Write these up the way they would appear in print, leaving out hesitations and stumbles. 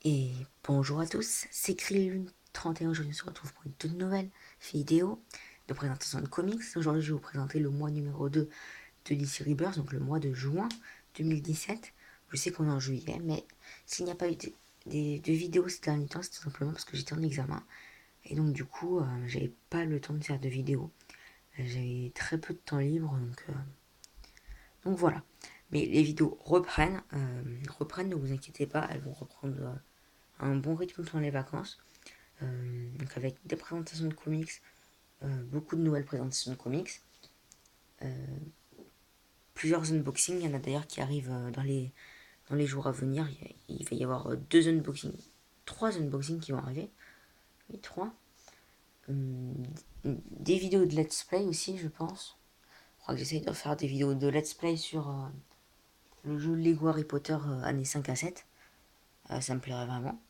Et bonjour à tous, c'est Krillune31, aujourd'hui on se retrouve pour une toute nouvelle vidéo de présentation de comics. Aujourd'hui je vais vous présenter le mois numéro 2 de DC Rebirth, donc le mois de juin 2017. Je sais qu'on est en juillet, mais s'il n'y a pas eu de vidéos ces derniers temps, c'est tout simplement parce que j'étais en examen. Et donc du coup, j'avais pas le temps de faire de vidéos. J'avais très peu de temps libre, donc voilà. Mais les vidéos reprennent, ne vous inquiétez pas, elles vont reprendre un bon rythme pendant les vacances. Donc avec des présentations de comics, beaucoup de nouvelles présentations de comics, plusieurs unboxings. Il y en a d'ailleurs qui arrivent dans les jours à venir. Il va y avoir trois unboxings qui vont arriver. Oui, trois. Des vidéos de let's play aussi, je pense. Je crois que j'essaye de faire des vidéos de let's play sur le jeu Lego Harry Potter années 5 à 7. Ça me plairait vraiment.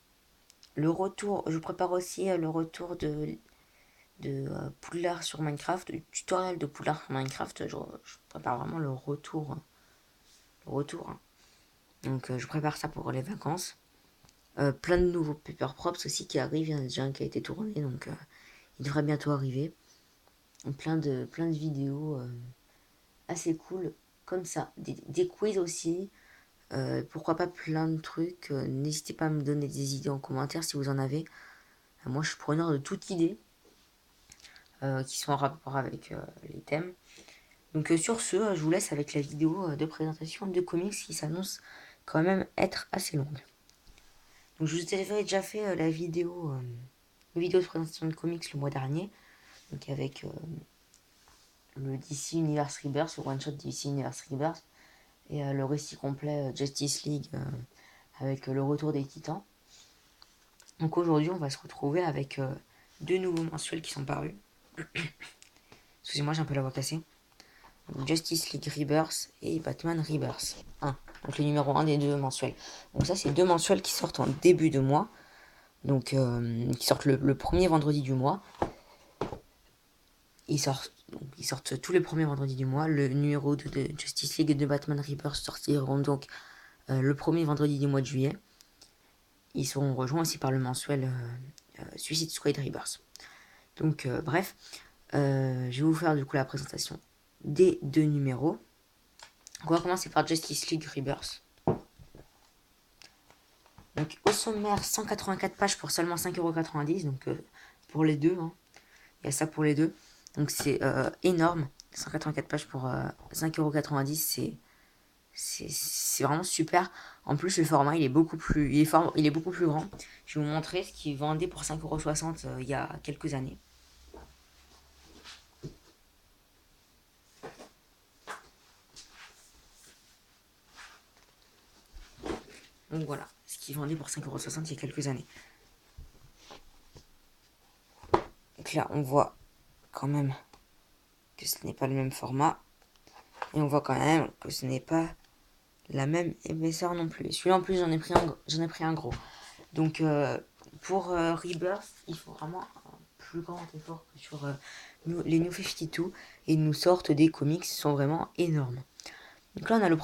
Le retour, je prépare aussi le retour de Poudlard sur Minecraft, du tutoriel de Poudlard sur Minecraft. Je prépare vraiment le retour. Hein. Donc je prépare ça pour les vacances. Plein de nouveaux Paper Props aussi qui arrivent. Il y en a déjà un qui a été tourné, donc il devrait bientôt arriver. Plein de vidéos assez cool comme ça. Des quiz aussi. Pourquoi pas plein de trucs. N'hésitez pas à me donner des idées en commentaire si vous en avez. Moi je suis preneur de toute idée qui sont en rapport avec les thèmes. Donc sur ce, je vous laisse avec la vidéo de présentation de comics qui s'annonce quand même être assez longue. Donc je vous avais déjà fait la vidéo de présentation de comics le mois dernier, donc avec le DC Universe Rebirth, le one shot DC Universe Rebirth, et le récit complet Justice League avec le retour des Titans. Donc aujourd'hui, on va se retrouver avec deux nouveaux mensuels qui sont parus. Excusez-moi, j'ai un peu la voix cassée. Justice League Rebirth et Batman Rebirth 1. Donc le numéro 1 des deux mensuels. Donc ça, c'est deux mensuels qui sortent en début de mois. Donc qui sortent le premier vendredi du mois. Ils sortent tous les premiers vendredis du mois. Le numéro 2 de Justice League et de Batman Rebirth sortiront donc le premier vendredi du mois de juillet. Ils seront rejoints aussi par le mensuel Suicide Squad Rebirth. Donc bref, je vais vous faire du coup la présentation des deux numéros. On va commencer par Justice League Rebirth. Donc au sommaire, 184 pages pour seulement 5,90€. Donc pour les deux, hein. Il y a ça pour les deux. Donc c'est énorme. 184 pages pour 5,90€, c'est vraiment super. En plus, le format, il est beaucoup plus, il est beaucoup plus grand. Je vais vous montrer ce qu'il vendait pour 5,60€ il y a quelques années. Donc voilà, ce qu'il vendait pour 5,60€ il y a quelques années. Donc là, on voit quand même que ce n'est pas le même format. Et on voit quand même que ce n'est pas la même épaisseur non plus. Celui-là en plus j'en ai pris un gros. Donc pour Rebirth, il faut vraiment un plus grand effort que sur les New 52 et ils nous sortent des comics qui sont vraiment énormes. Donc là on a le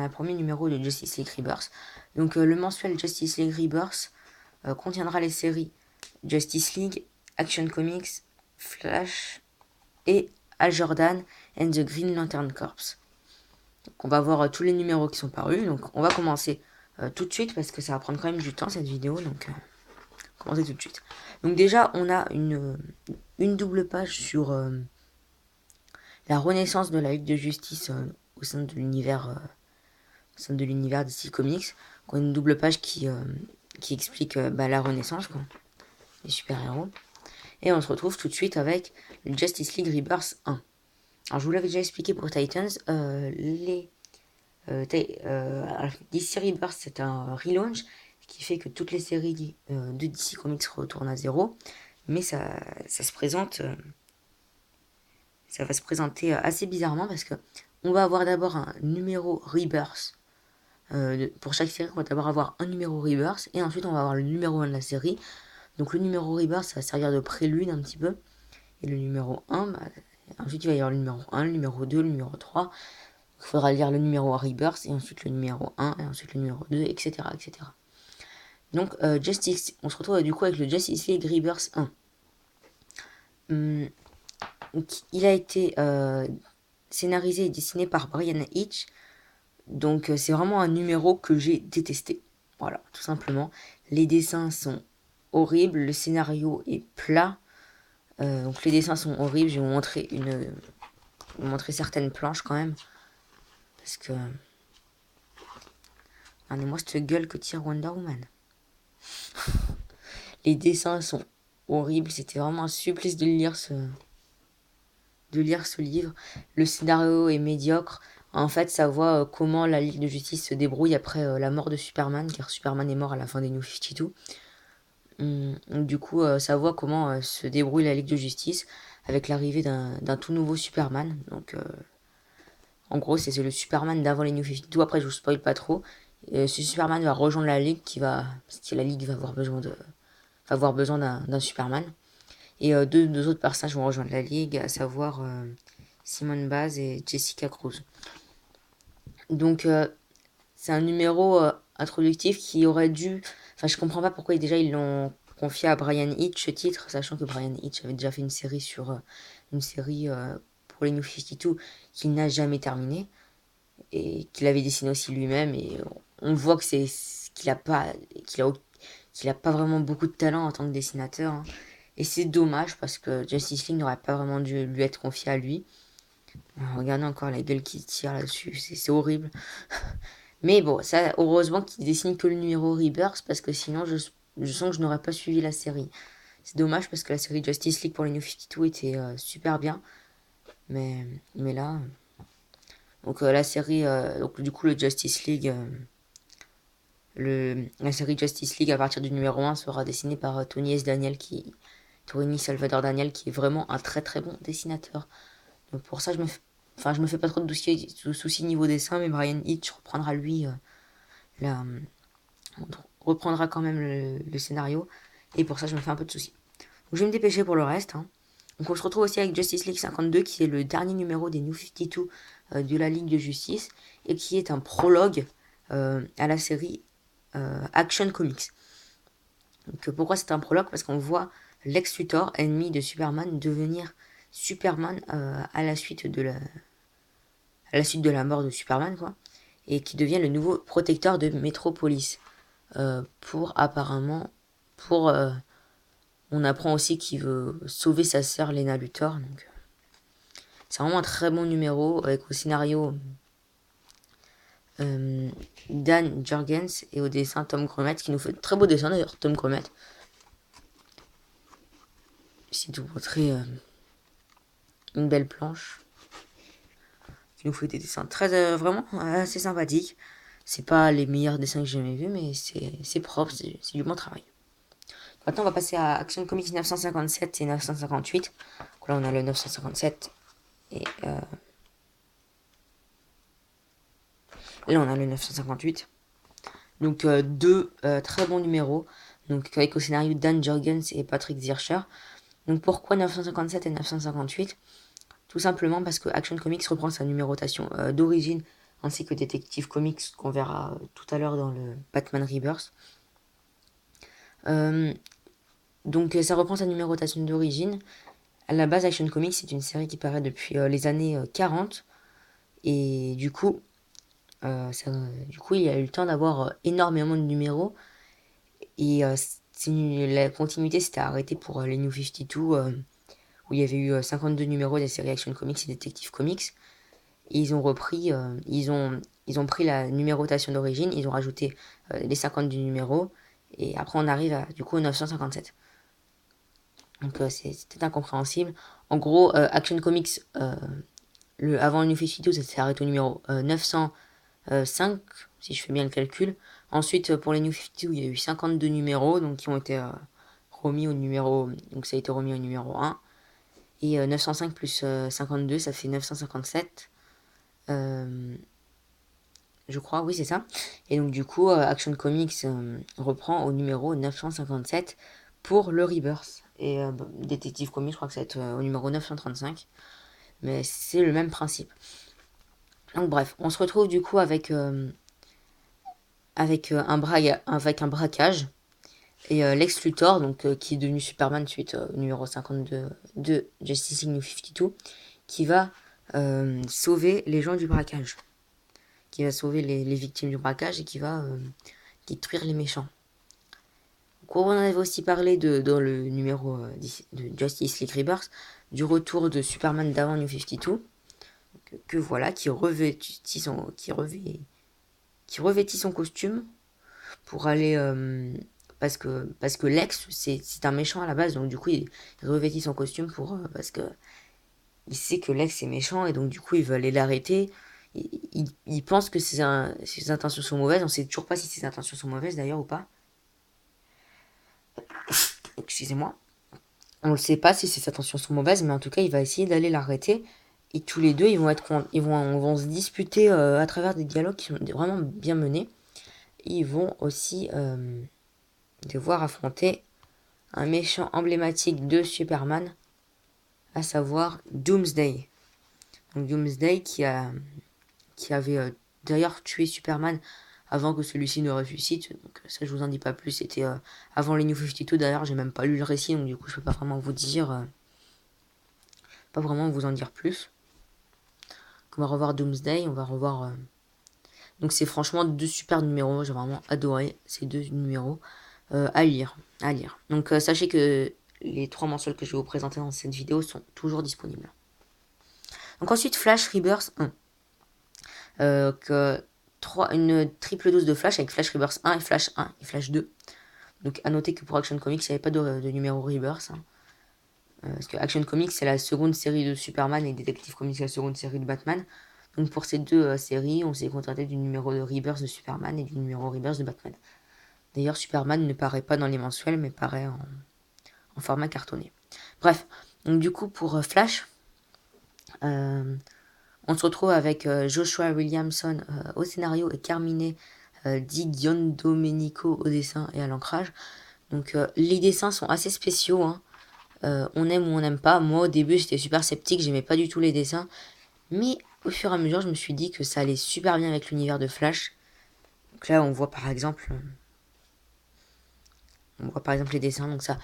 premier numéro de Justice League Rebirth. Donc le mensuel Justice League Rebirth contiendra les séries Justice League, Action Comics, Flash et Al Jordan and the Green Lantern Corps. Donc on va voir tous les numéros qui sont parus. Donc on va commencer tout de suite parce que ça va prendre quand même du temps cette vidéo. Donc commencer tout de suite. Donc déjà on a une double page sur la renaissance de la Ligue de Justice au sein de l'univers DC Comics. On a une double page qui explique la renaissance, quoi, les super-héros. Et on se retrouve tout de suite avec le Justice League Rebirth 1. Alors je vous l'avais déjà expliqué pour Titans, DC Rebirth c'est un relaunch, ce qui fait que toutes les séries de DC Comics retournent à zéro, mais ça se présente, ça va se présenter assez bizarrement parce que on va avoir d'abord un numéro Rebirth. Pour chaque série, on va d'abord avoir un numéro Rebirth et ensuite on va avoir le numéro 1 de la série. Donc le numéro Rebirth, ça va servir de prélude un petit peu. Et le numéro 1, ensuite il va y avoir le numéro 1, le numéro 2, le numéro 3. Il faudra lire le numéro 1 Rebirth et ensuite le numéro 1 et ensuite le numéro 2, etc. etc. Donc, on se retrouve du coup avec le Justice League Rebirth 1. Donc, il a été scénarisé et dessiné par Brian Hitch. Donc, c'est vraiment un numéro que j'ai détesté. Voilà, tout simplement. Les dessins sont horribles, le scénario est plat. Donc, les dessins sont horribles. Je vais vous montrer certaines planches quand même. Parce que. Regardez-moi cette gueule que tire Wonder Woman. Les dessins sont horribles. C'était vraiment un supplice de lire ce livre. Le scénario est médiocre. En fait, ça voit comment la Ligue de Justice se débrouille après la mort de Superman, car Superman est mort à la fin des New 52. Du coup, ça voit comment se débrouille la Ligue de Justice avec l'arrivée d'un tout nouveau Superman. Donc, en gros, c'est le Superman d'avant les New 52. Après, je vous spoil pas trop. Ce Superman va rejoindre la Ligue parce que la Ligue va avoir besoin d'un Superman. Et deux autres personnages vont rejoindre la Ligue, à savoir Simone Baz et Jessica Cruz. Donc, c'est un numéro introductif qui aurait dû. Enfin, je comprends pas pourquoi déjà ils l'ont confié à Brian Hitch ce titre, sachant que Brian Hitch avait déjà fait une série pour les New 52 qu'il n'a jamais terminé et qu'il avait dessiné aussi lui-même. Et on voit que c'est qu'il a pas qu'il a, qu'il a pas vraiment beaucoup de talent en tant que dessinateur. Hein. Et c'est dommage parce que Justice League n'aurait pas vraiment dû lui être confié à lui. Regardez encore la gueule qui tire là-dessus, c'est horrible. Mais bon, ça, heureusement qu'il dessine que le numéro Rebirth parce que sinon je sens que je n'aurais pas suivi la série. C'est dommage parce que la série Justice League pour les New 52 était super bien. Mais là. Donc la série. Donc du coup, le Justice League. La série Justice League à partir du numéro 1 sera dessinée par Tony Salvador Daniel qui est vraiment un très très bon dessinateur. Donc pour ça, je me fais pas trop de soucis niveau dessin, mais Brian Hitch reprendra lui la, reprendra quand même le scénario. Et pour ça, je me fais un peu de soucis. Donc je vais me dépêcher pour le reste. Hein. Donc on se retrouve aussi avec Justice League 52, qui est le dernier numéro des New 52 de la Ligue de Justice, et qui est un prologue à la série Action Comics. Donc pourquoi c'est un prologue? Parce qu'on voit Lex Luthor, ennemi de Superman, devenir Superman à la suite de la mort de Superman, quoi. Et qui devient le nouveau protecteur de Metropolis. On apprend aussi qu'il veut sauver sa sœur Lena Luthor. Donc, c'est vraiment un très bon numéro avec au scénario Dan Jurgens et au dessin Tom Grummett qui nous fait de très beau dessin d'ailleurs, Tom Grummett. C'est tout montrer une belle planche qui nous fait des dessins très vraiment assez sympathiques. C'est pas les meilleurs dessins que j'ai jamais vus, mais c'est propre, c'est du bon travail. Maintenant, on va passer à Action Comics 957 et 958. Donc là, on a le 957 et là, on a le 958. Donc, deux très bons numéros. Donc, avec au scénario Dan Jurgens et Patrick Zircher. Donc, pourquoi 957 et 958? Tout simplement parce que Action Comics reprend sa numérotation d'origine, ainsi que Detective Comics, qu'on verra tout à l'heure dans le Batman Rebirth. Donc, ça reprend sa numérotation d'origine. À la base, Action Comics, c'est une série qui paraît depuis les années 40. Et du coup, il a eu le temps d'avoir énormément de numéros. Et la continuité s'était arrêtée pour les New 52, où il y avait eu 52 numéros des séries Action Comics et Detective Comics. Et ils ont repris, ils ont pris la numérotation d'origine, ils ont rajouté les 52 numéros. Et après, on arrive du coup au 957. Donc c'était incompréhensible. En gros, Action Comics, avant le New 52, ça s'est arrêté au numéro 905, si je fais bien le calcul. Ensuite, pour les New 52, il y a eu 52 numéros, donc qui ont été remis au numéro. Donc ça a été remis au numéro 1. Et 905 plus 52, ça fait 957. Je crois, oui, c'est ça. Et donc, du coup, Action Comics reprend au numéro 957 pour le Rebirth. Et Detective Comics, je crois que ça va être au numéro 935. Mais c'est le même principe. Donc, bref, on se retrouve du coup avec un braquage. Et Lex Luthor, donc, qui est devenu Superman suite au numéro 52 de Justice League New 52, qui va sauver les gens du braquage. Qui va sauver les victimes du braquage et qui va détruire les méchants. Donc, on en avait aussi parlé dans le numéro de Justice League Rebirth, du retour de Superman d'avant New 52, que voilà, qui revêtit son costume pour aller... parce que Lex, c'est un méchant à la base, donc du coup, il revêtit son costume parce que il sait que Lex est méchant, et donc du coup, il veut aller l'arrêter. Il pense que ses intentions sont mauvaises, on sait toujours pas si ses intentions sont mauvaises d'ailleurs ou pas. Excusez-moi. On ne sait pas si ses intentions sont mauvaises, mais en tout cas, il va essayer d'aller l'arrêter. Et tous les deux, ils vont se disputer à travers des dialogues qui sont vraiment bien menés. Ils vont aussi devoir affronter un méchant emblématique de Superman, à savoir Doomsday. Donc Doomsday qui avait d'ailleurs tué Superman avant que celui-ci ne ressuscite. Donc ça, je vous en dis pas plus. C'était avant les New 52. D'ailleurs, j'ai même pas lu le récit, donc du coup, je peux pas vraiment vous dire, pas vraiment vous en dire plus. On va revoir Doomsday, on va revoir. Donc c'est franchement 2 super numéros. J'ai vraiment adoré ces 2 numéros à lire. Donc sachez que les 3 mensuels que je vais vous présenter dans cette vidéo sont toujours disponibles. Donc ensuite Flash Rebirth 1. Une triple dose de Flash avec Flash Rebirth 1 et Flash 1 et Flash 2. Donc à noter que pour Action Comics, il n'y avait pas de numéro Rebirth. Parce que Action Comics, c'est la seconde série de Superman et Detective Comics, la seconde série de Batman. Donc pour ces 2 séries, on s'est contenté du numéro de Rebirth de Superman et du numéro Rebirth de Batman. D'ailleurs, Superman ne paraît pas dans les mensuels, mais paraît en format cartonné. Bref, donc du coup pour Flash, on se retrouve avec Joshua Williamson au scénario et Carmine Di Giandomenico au dessin et à l'ancrage. Donc les dessins sont assez spéciaux, hein. On aime ou on n'aime pas. Moi au début j'étais super sceptique, j'aimais pas du tout les dessins. Mais au fur et à mesure je me suis dit que ça allait super bien avec l'univers de Flash. Donc là on voit par exemple les dessins. Donc ça,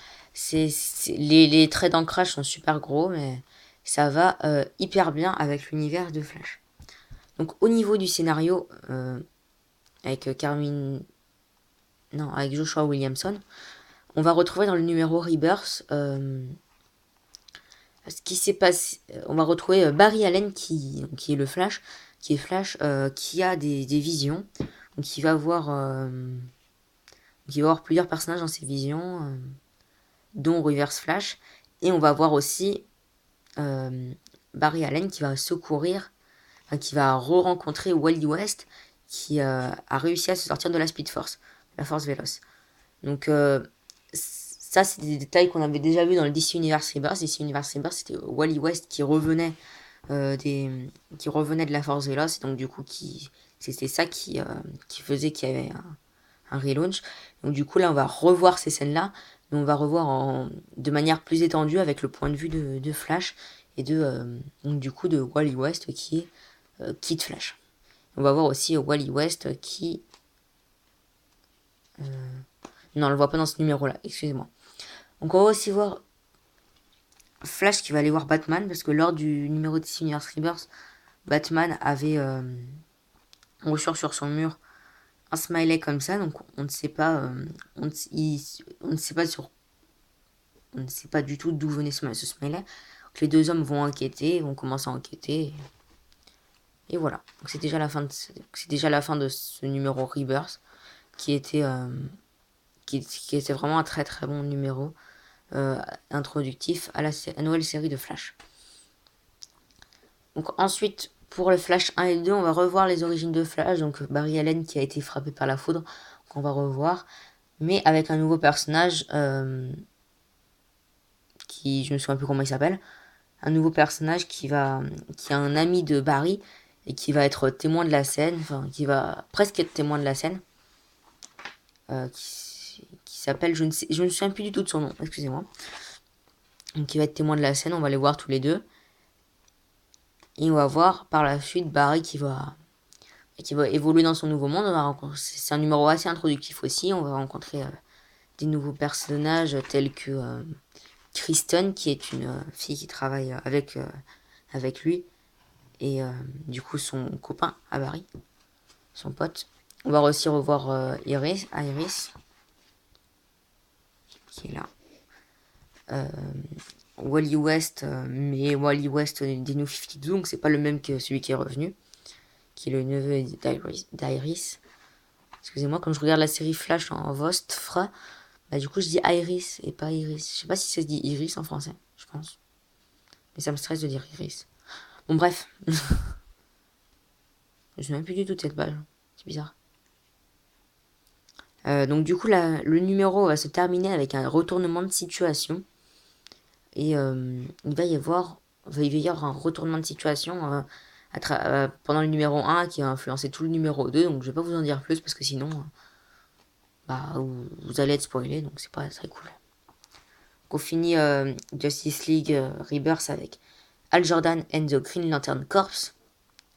les traits d'ancrage sont super gros, mais ça va hyper bien avec l'univers de Flash. Donc au niveau du scénario, avec avec Joshua Williamson, on va retrouver dans le numéro Rebirth ce qui s'est passé. On va retrouver Barry Allen qui est le Flash, qui a des visions. Donc il va voir plusieurs personnages dans ses visions, dont Reverse Flash, et on va voir aussi Barry Allen qui va qui va re-rencontrer Wally West qui a réussi à se sortir de la Speed Force, la Force Véloce. Donc ça, c'est des détails qu'on avait déjà vu dans le DC Universe Rebirth. DC Universe Rebirth, c'était Wally West qui revenait de la Force Véloce, et donc du coup c'était ça qui faisait qu'il y avait un relaunch. Donc du coup là on va revoir ces scènes-là, mais on va revoir de manière plus étendue avec le point de vue de Flash et donc du coup de Wally West qui est Kid Flash. On va voir aussi Wally West qui... Non, on le voit pas dans ce numéro-là, excusez-moi. Donc on va aussi voir Flash qui va aller voir Batman, parce que lors du numéro de DC Universe Rebirth, Batman avait reçu sur son mur un smiley comme ça, donc on ne sait pas, on ne sait pas on ne sait pas du tout d'où venait ce smiley. Donc les 2 hommes vont commencer à enquêter, et voilà. Donc c'est déjà la fin de ce numéro Rebirth qui était vraiment un très très bon numéro introductif à la nouvelle série de Flash. Donc ensuite, pour le Flash 1 et 2, on va revoir les origines de Flash. Donc Barry Allen qui a été frappé par la foudre, qu'on va revoir, mais avec un nouveau personnage je me souviens plus comment il s'appelle. Un nouveau personnage qui est un ami de Barry et qui va être témoin de la scène, enfin qui va presque être témoin de la scène, qui s'appelle, je ne me souviens plus du tout de son nom, excusez-moi. Donc qui va être témoin de la scène, on va les voir tous les deux. Et on va voir par la suite Barry qui va évoluer dans son nouveau monde. C'est un numéro assez introductif aussi. On va rencontrer des nouveaux personnages tels que Kristen, qui est une fille qui travaille avec lui, et du coup son copain à Barry, son pote. On va aussi revoir Iris, qui est là. Wally West, mais Wally West des New 52, donc c'est pas le même que celui qui est revenu, qui est le neveu d'Iris. Excusez-moi, quand je regarde la série Flash en Vostre, bah du coup je dis Iris et pas Iris. Je sais pas si ça se dit Iris en français, je pense. Mais ça me stresse de dire Iris. Bon bref. Je sais même plus du tout de cette page. C'est bizarre. Donc du coup le numéro va se terminer avec un retournement de situation. Et il va y avoir un retournement de situation pendant le numéro 1 qui a influencé tout le numéro 2. Donc je vais pas vous en dire plus parce que sinon bah, vous allez être spoilé, donc c'est pas très cool. Donc on finit Justice League Rebirth avec Hal Jordan and the Green Lantern Corps.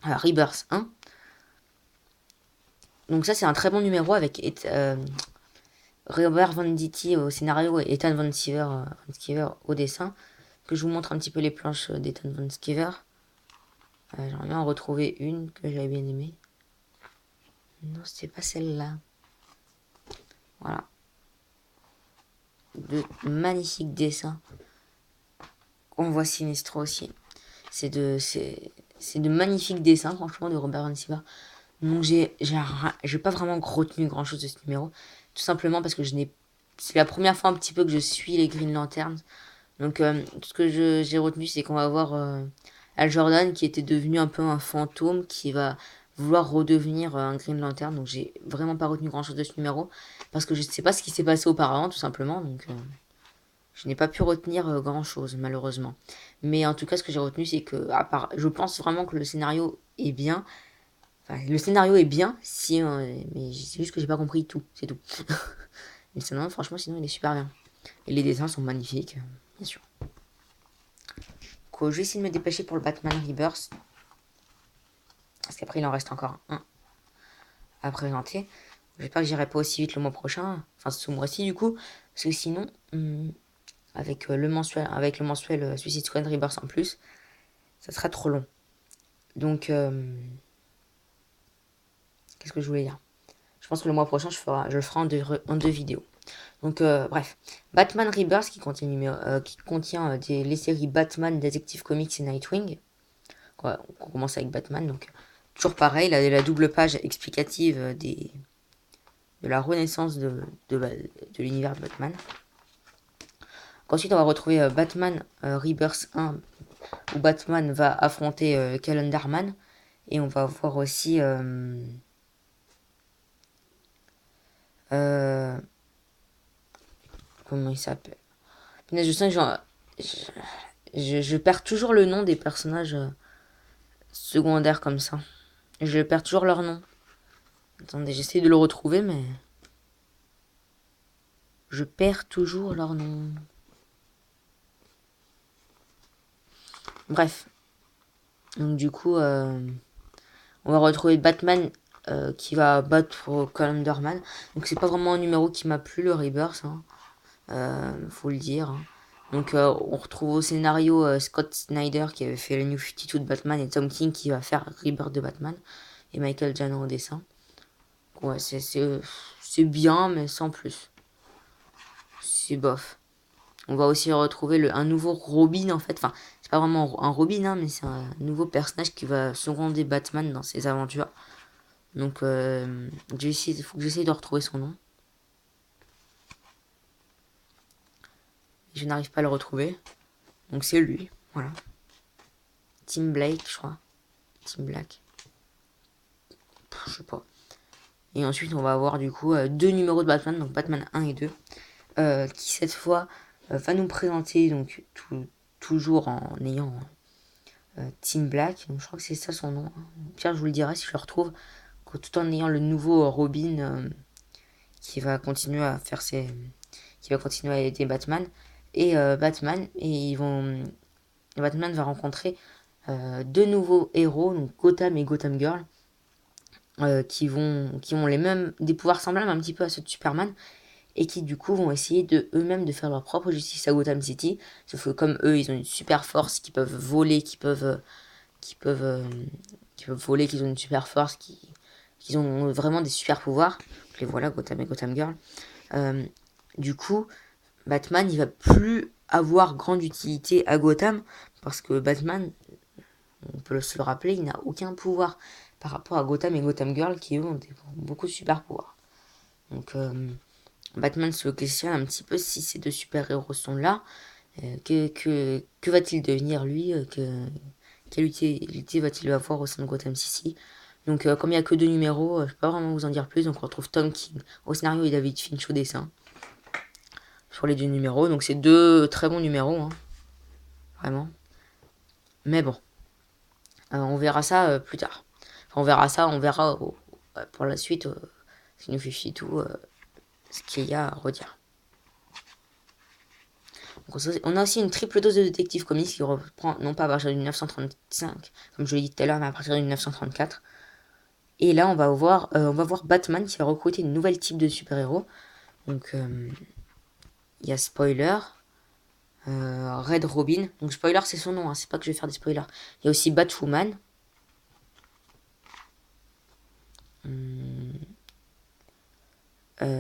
Rebirth 1. Donc ça c'est un très bon numéro avec Robert Venditti au scénario et Ethan Van Sciver au dessin. Que je vous montre un petit peu les planches d'Ethan Van Sciver. J'aimerais bien en retrouver une que j'avais bien aimée. Non, c'était pas celle-là. Voilà. De magnifiques dessins. On voit Sinestro aussi. C'est de magnifiques dessins, franchement, de Robert Van Sciver. Donc j'ai pas vraiment retenu grand chose de ce numéro. Tout simplement parce que c'est la première fois un petit peu que je suis les Green Lanterns. Donc tout ce que j'ai retenu, c'est qu'on va voir Hal Jordan qui était devenu un peu un fantôme qui va vouloir redevenir un Green Lantern. Donc j'ai vraiment pas retenu grand chose de ce numéro parce que je sais pas ce qui s'est passé auparavant tout simplement. Donc je n'ai pas pu retenir grand chose malheureusement. Mais en tout cas ce que j'ai retenu c'est que je pense vraiment que le scénario est bien. Enfin, le scénario est bien si mais c'est juste que j'ai pas compris tout, c'est tout. Mais sinon franchement sinon il est super bien. Et les dessins sont magnifiques, bien sûr. Je vais essayer de me dépêcher pour le Batman Rebirth. Parce qu'après, il en reste encore un à présenter. J'espère que j'irai pas aussi vite le mois prochain. Enfin, ce mois-ci, du coup. Parce que sinon, avec le mensuel Suicide Squad Rebirth en plus, ça sera trop long. Donc, qu'est-ce que je voulais dire? Je pense que le mois prochain, je le ferai en deux vidéos. Donc, bref. Batman Rebirth qui contient les séries Batman, Detective Comics et Nightwing. On commence avec Batman, donc toujours pareil, la double page explicative de la renaissance de l'univers de Batman. Ensuite, on va retrouver Batman Rebirth 1, où Batman va affronter Calendarman. Et on va voir aussi comment il s'appelle. Je sens que je perds toujours le nom des personnages secondaires comme ça. Je perds toujours leur nom. Attendez, j'essaie de le retrouver, mais je perds toujours leur nom. Bref. Donc du coup, on va retrouver Batman qui va battre Calendarman. Donc c'est pas vraiment un numéro qui m'a plu, le Rebirth, faut le dire. Donc on retrouve au scénario Scott Snyder qui avait fait le New 52 de Batman et Tom King qui va faire Rebirth de Batman et Michael Giacchino au dessin. Ouais, c'est bien mais sans plus. C'est bof. On va aussi retrouver un nouveau Robin en fait. Enfin, c'est pas vraiment un Robin, hein, mais c'est un nouveau personnage qui va seconder Batman dans ses aventures. Donc, il faut que j'essaye de retrouver son nom. Je n'arrive pas à le retrouver. Donc, c'est lui. Voilà. Tim Blake, je crois. Tim Black. Je sais pas. Et ensuite, on va avoir du coup deux numéros de Batman, donc Batman 1 et 2, qui cette fois va nous présenter donc toujours en ayant Tim Black, donc je crois que c'est ça son nom. Pierre, je vous le dirai si je le retrouve, tout en ayant le nouveau Robin qui va continuer à qui va continuer à aider Batman et Batman Batman va rencontrer deux nouveaux héros, donc Gotham et Gotham Girl, qui ont des pouvoirs semblables un petit peu à ceux de Superman et qui du coup vont essayer de eux-mêmes de faire leur propre justice à Gotham City, sauf que comme eux ils ont une super force, qui peuvent voler, qui peuvent, euh, qui peuvent voler, qui ont une super force, qui ont vraiment des super pouvoirs, les voilà, Gotham et Gotham Girl. Du coup, Batman il va plus avoir grande utilité à Gotham, parce que Batman, on peut se le rappeler, il n'a aucun pouvoir par rapport à Gotham et Gotham Girl qui eux ont beaucoup de super pouvoirs. Donc Batman se questionne un petit peu si ces deux super-héros sont là. Que va-t-il devenir lui quelle utilité va-t-il avoir au sein de Gotham City? Donc comme il n'y a que deux numéros, je ne peux pas vraiment vous en dire plus. Donc on retrouve Tom King au scénario et David Finch au dessin sur les deux numéros. Donc c'est deux très bons numéros, hein, vraiment. Mais bon, on verra ça plus tard. Enfin, on verra pour la suite, si nous fait tout, ce qu'il y a à redire. Donc, on a aussi une triple dose de Détective Comics qui reprend non pas à partir du 1935, comme je l'ai dit tout à l'heure, mais à partir du 1934. Et là, on va voir Batman qui va recruter une nouvelle type de super-héros. Donc, il y a Spoiler, Red Robin. Donc, Spoiler, c'est son nom, hein, c'est pas que je vais faire des spoilers. Il y a aussi Batwoman.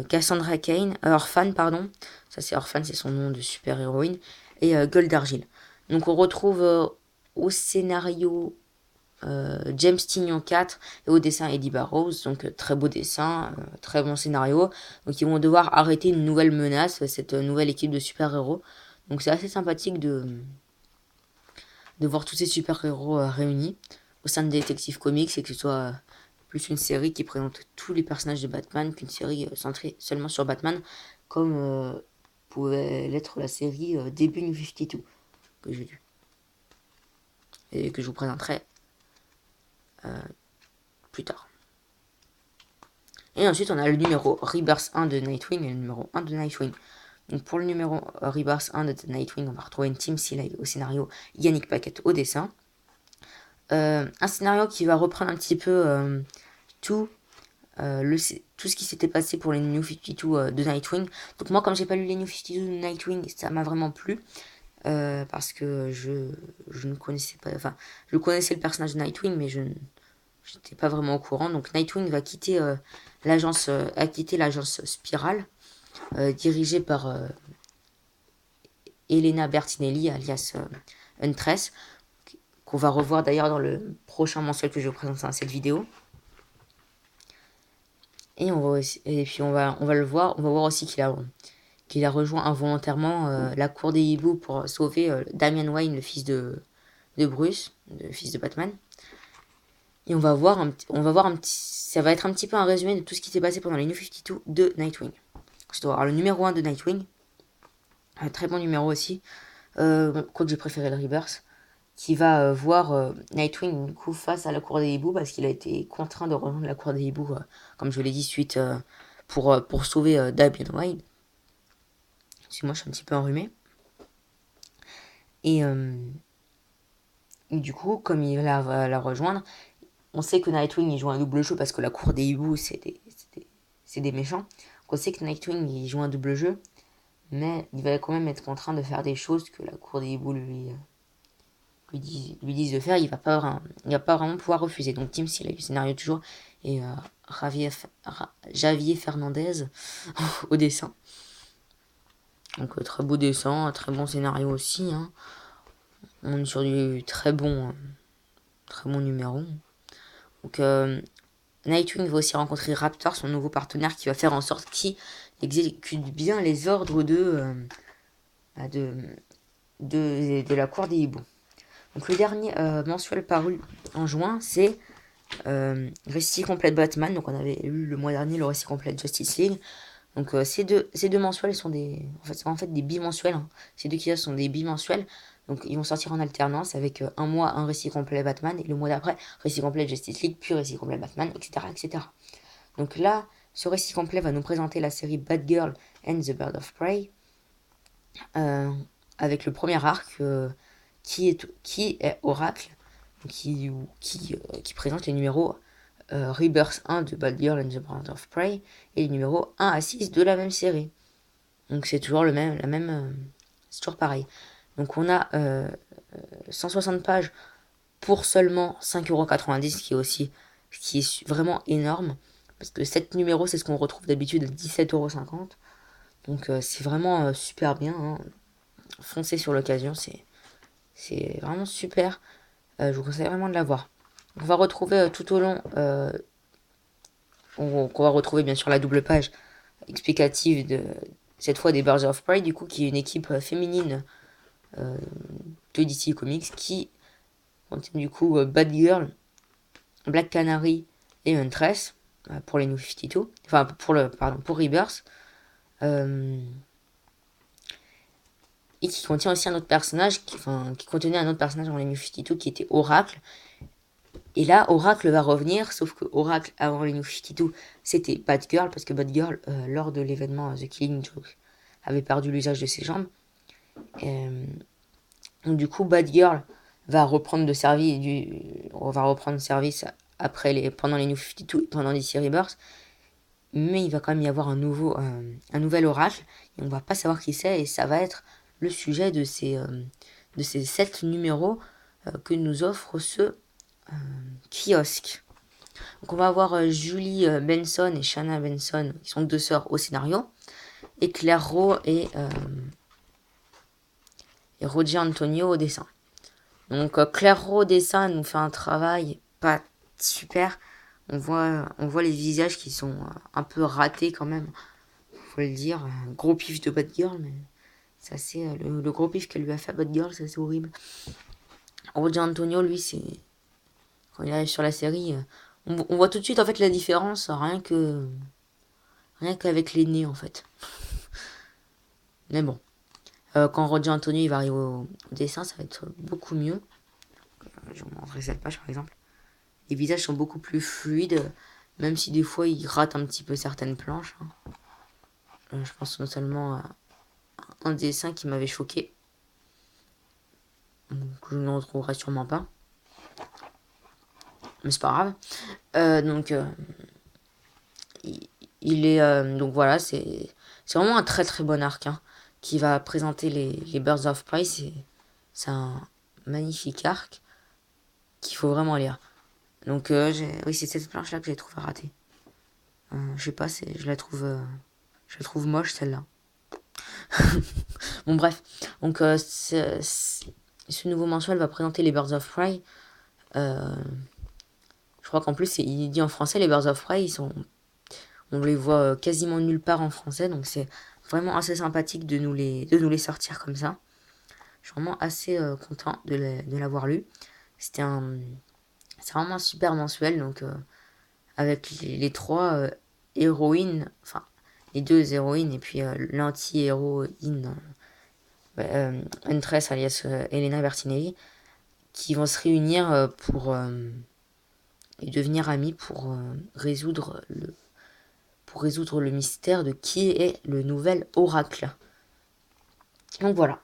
Cassandra Cain, Orphan, pardon. Ça, c'est Orphan, c'est son nom de super-héroïne. Et Gueule d'Argile. Donc, on retrouve au scénario James Tynion 4 et au dessin Eddie Barrows, donc très beau dessin, très bon scénario. Donc ils vont devoir arrêter une nouvelle menace, cette nouvelle équipe de super-héros. Donc c'est assez sympathique de voir tous ces super-héros réunis au sein de Detective Comics et que ce soit plus une série qui présente tous les personnages de Batman qu'une série centrée seulement sur Batman, comme pouvait l'être la série début New 52 que j'ai lu et que je vous présenterai plus tard. Et ensuite, on a le numéro Rebirth 1 de Nightwing et le numéro 1 de Nightwing. Donc pour le numéro Rebirth 1 de Nightwing, on va retrouver une Team Seeley au scénario, Yannick Paquette au dessin. Un scénario qui va reprendre un petit peu tout ce qui s'était passé pour les New 52 de Nightwing. Donc moi, comme j'ai pas lu les New 52 de Nightwing, ça m'a vraiment plu. Parce que je ne connaissais pas... Enfin, je connaissais le personnage de Nightwing, mais je n'étais pas vraiment au courant. Donc Nightwing va quitter l'agence Spiral, dirigée par Elena Bertinelli, alias Huntress, qu'on va revoir d'ailleurs dans le prochain mensuel que je vais vous présenter dans cette vidéo. Et puis on va le voir, on va voir aussi qu'il a rejoint involontairement la cour des hiboux pour sauver Damian Wayne, le fils de Bruce, le fils de Batman. Et on va voir ça va être un petit peu un résumé de tout ce qui s'est passé pendant les New 52 de Nightwing. Je dois avoir le numéro 1 de Nightwing, un très bon numéro aussi, quoique j'ai préféré le Rebirth, qui va voir Nightwing du coup face à la cour des hiboux parce qu'il a été contraint de rejoindre la cour des hiboux, comme je l'ai dit, suite pour sauver Damian Wayne. Moi je suis un petit peu enrhumé. Et du coup, comme il va la rejoindre, on sait que Nightwing il joue un double jeu parce que la cour des hiboux c'est des méchants. Donc on sait que Nightwing il joue un double jeu, mais il va quand même être contraint de faire des choses que la cour des hiboux lui disent de faire. Il va pas vraiment pouvoir refuser. Donc Tim Seeley, le scénario toujours, et Javier Fernandez au dessin. Donc très beau dessin, très bon scénario aussi. Hein. On est sur du très bon numéro. Donc Nightwing va aussi rencontrer Raptor, son nouveau partenaire, qui va faire en sorte qu'il exécute bien les ordres de la cour des hiboux. Donc le dernier mensuel paru en juin, c'est récit complet de Batman. Donc on avait lu le mois dernier le récit complet de Justice League. Donc ces deux mensuels sont en fait des bimensuels. Hein. Ces deux qui sont des bimensuels. Donc ils vont sortir en alternance avec un mois un récit complet Batman et le mois d'après récit complet Justice League puis récit complet Batman, etc., etc. Donc là, ce récit complet va nous présenter la série Batgirl and the Bird of Prey avec le premier arc qui est Oracle, qui présente les numéros Rebirth 1 de Batgirl and the Bird of Prey et les numéros 1 à 6 de la même série. Donc c'est toujours c'est toujours pareil. Donc on a 160 pages pour seulement 5,90 €, qui est vraiment énorme. Parce que 7 numéros, c'est ce qu'on retrouve d'habitude à 17,50 €. Donc c'est vraiment super bien, hein. Foncez sur l'occasion, c'est vraiment super. Je vous conseille vraiment de l'avoir. On va retrouver tout au long, on va retrouver bien sûr la double page explicative de cette fois des Birds of Prey, du coup, qui est une équipe féminine de DC Comics qui contient du coup Batgirl, Black Canary et Huntress pour les New 52, enfin pour Rebirth, et qui contient aussi un autre personnage, qui contenait un autre personnage dans les New 52 qui était Oracle. Et là, Oracle va revenir, sauf que Oracle, avant les New 52, c'était Batgirl, parce que Batgirl, lors de l'événement The Killing Joke, avait perdu l'usage de ses jambes. Donc du coup, Batgirl va reprendre service pendant les New 52 et pendant DC Rebirth. Mais il va quand même y avoir un nouvel Oracle, et on va pas savoir qui c'est, et ça va être le sujet de ces 7 numéros que nous offre ce kiosque. Donc on va avoir Julie Benson et Shanna Benson, qui sont deux sœurs au scénario, et Claire Rowe et Roger Antonio au dessin. Donc Claire Rowe au dessin nous fait un travail pas super. On voit les visages qui sont un peu ratés quand même, faut le dire. Gros pif de Batgirl, mais c'est assez, le gros pif qu'elle lui a fait à Batgirl, c'est assez horrible. Roger Antonio, lui, quand il arrive sur la série, on voit tout de suite en fait la différence, rien qu'avec les nez en fait. Mais bon, quand Roger Antonio il va arriver au dessin, ça va être beaucoup mieux. Je vous montrerai cette page par exemple. Les visages sont beaucoup plus fluides, même si des fois ils ratent un petit peu certaines planches, hein. Je pense notamment à un dessin qui m'avait choqué, que je ne retrouverai sûrement pas, mais c'est pas grave. Donc donc voilà, c'est vraiment un très très bon arc, hein, qui va présenter les Birds of Prey. C'est un magnifique arc qu'il faut vraiment lire. Donc oui, c'est cette planche là que j'ai trouvé ratée. Je sais pas, je la trouve moche celle-là. Bon bref, donc ce nouveau mensuel va présenter les Birds of Prey. Je crois qu'en plus il est dit en français, les Birds of Prey, on les voit quasiment nulle part en français, donc c'est vraiment assez sympathique de nous les sortir comme ça. Je suis vraiment assez content de l'avoir lu. C'est vraiment un super mensuel, donc avec les trois héroïnes, enfin les deux héroïnes et puis l'anti-héroïne, Huntress alias Elena Bertinelli, qui vont se réunir et devenir amis pour résoudre le mystère de qui est le nouvel oracle. Donc voilà.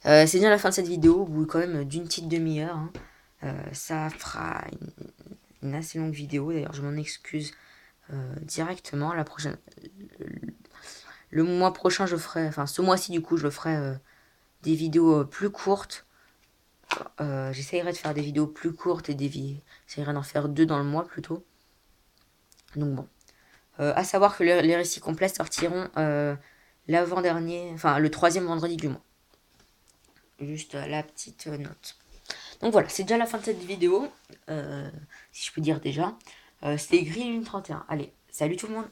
C'est bien la fin de cette vidéo, au bout quand même d'une petite demi-heure, hein. Ça fera une assez longue vidéo, d'ailleurs je m'en excuse directement. Le mois prochain ce mois-ci du coup je ferai des vidéos plus courtes. J'essayerai de faire des vidéos plus courtes et j'essayerai d'en faire 2 dans le mois plutôt. Donc bon. À savoir que les récits complets sortiront l'avant-dernier, enfin le 3e vendredi du mois. Juste la petite note. Donc voilà, c'est déjà la fin de cette vidéo, si je peux dire déjà. C'était Green 31. Allez, salut tout le monde!